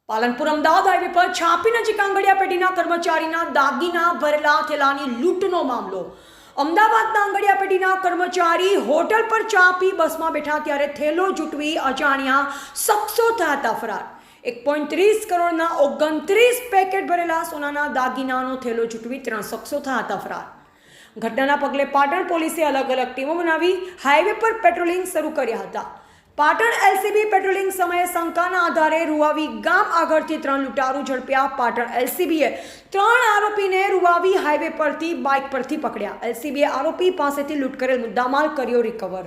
Palanpur Ahmedabad highway પર છાપી નજીક આંગડિયા પેઢીના કર્મચારીના દાગીના ભરેલા થેલાની લૂંટનો મામલો। અમદાવાદના આંગડિયા પેઢીના કર્મચારી હોટલ પર ચા પી બસમાં બેઠા ત્યારે થેલો જૂટવી અજાણ્યા શખ્સો થયા ફરાર। 1.30 કરોડના 29 પેકેટ ભરેલા સોનાના દાગીનાનો થેલો જૂટવી 3 શખ્સો થયા ફરાર। ઘટનાના પગલે પાટણ પોલીસે અલગ અલગ ટીમો બનાવી હાઈવે પર પેટ્રોલિંગ શરૂ કર્યા હતા। પાટણ એલસીબી પેટ્રોલિંગ સમયે શંકાના આધારે રૂવાવી ગામ આગળથી 3 લૂંટારૂ ઝડપ્યા। પાટણ એલસીબીએ 3 આરોપીને રૂવાવી હાઈવે પરથી બાઇક પરથી પકડ્યા। એલસીબીએ આરોપી પાસેથી લૂંટ કરેલ મુદ્દામાલ કર્યો રિકવર।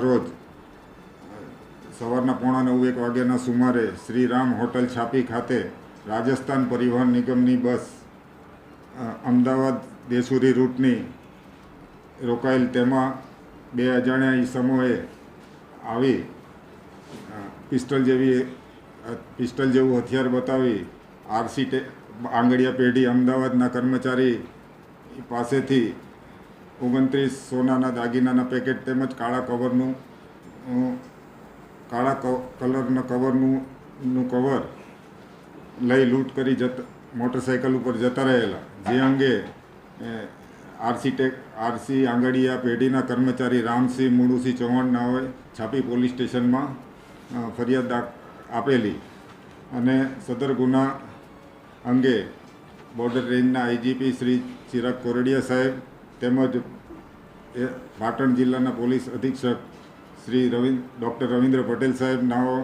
રોજ સવારના 8:45 વાગ્યાના સુમારે શ્રીરામ હોટલ છાપી ખાતે રાજસ્થાન પરિવહન નિગમની બસ અમદાવાદ દેસુરી રૂટની રોકાયેલ, તેમાં 2 અજાણ્યા ઈસમોએ આવી પિસ્ટલ જેવું હથિયાર બતાવી આંગડિયા પેઢી અમદાવાદના કર્મચારી પાસેથી 29 સોનાના દાગીનાના પેકેટ તેમજ કાળા કલરના કવરનું કવર લઈ લૂંટ કરી મોટરસાઇકલ ઉપર જતા રહેલા, જે અંગે આરસી આંગડિયા પેઢીના કર્મચારી રામસિંહ મુળુસિંહ ચૌહાણ નાઓએ છાપી પોલીસ સ્ટેશનમાં ફરિયાદ આપેલી અને સદર ગુના અંગે બોર્ડર રેન્જના આઈજીપી શ્રી ચિરાગ કોરડિયા સાહેબ તેમજ પાટણ જિલ્લાના પોલીસ અધિક્ષક શ્રી ડૉક્ટર રવિન્દ્ર પટેલ સાહેબ નાઓ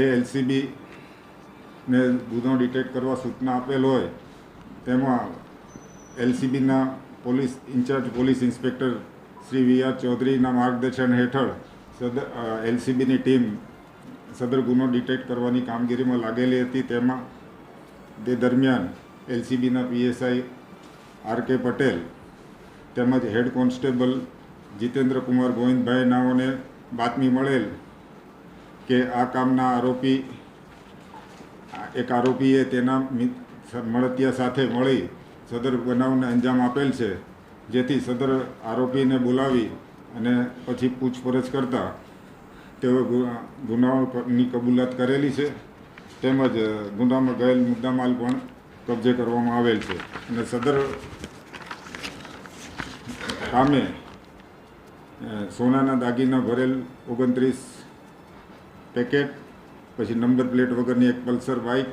એલસીબીને ગુનો ડિટેક્ટ કરવા સૂચના આપેલ હોય, તેમાં એલસીબીના incharge police inspector Shri V R. ચૌધરીના માર્ગદર્શન હેઠળ એલસીબીની ટીમ સદર ગુનો ડિટેક્ટ કરવાની કામગીરીમાં લાગેલી હતી। તે દરમિયાન એલસીબીના પીએસઆઈ આર.કે. પટેલ તેમજ હેડ કોન્સ્ટેબલ જીતેન્દ્ર કુમાર ગોવિંદભાઈ નાઓને બાતમી મળેલ કે આ કામના એક આરોપીએ તેના મળતિયા સાથે મળી સદર બનાવને અંજામ આપેલ છે, જેથી સદર આરોપીને બોલાવી અને પછી પૂછપરછ કરતા તેઓ ગુનાની કબૂલાત કરેલી છે, તેમજ ગુનામાં ગયેલ મુદ્દામાલ પણ કબજે કરવામાં આવેલ છે અને સદર કામે સોનાના દાગીના ભરેલ 29 પેકેટ, પછી નંબર પ્લેટ વગરની એક પલ્સર બાઇક,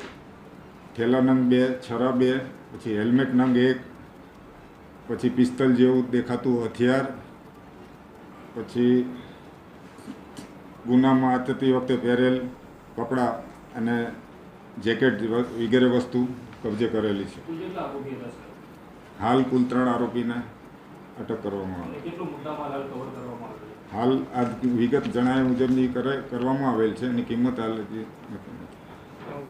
થેલા નંગ 2, છરા 2, પછી હેલ્મેટ નંગ 1, પછી પિસ્તલ જેવું દેખાતું હથિયાર, પછી ગુનામાં આચરતી વખતે પહેરેલ કપડાં અને જેકેટ વગેરે વસ્તુ કબજે કરેલી છે। હાલ કુલ 3 આરોપીને અટક કરવામાં આવી। હાલ આ વિગત જણાવ્યા મુજબની કરવામાં આવેલ છે, એની કિંમત હાલ નથી।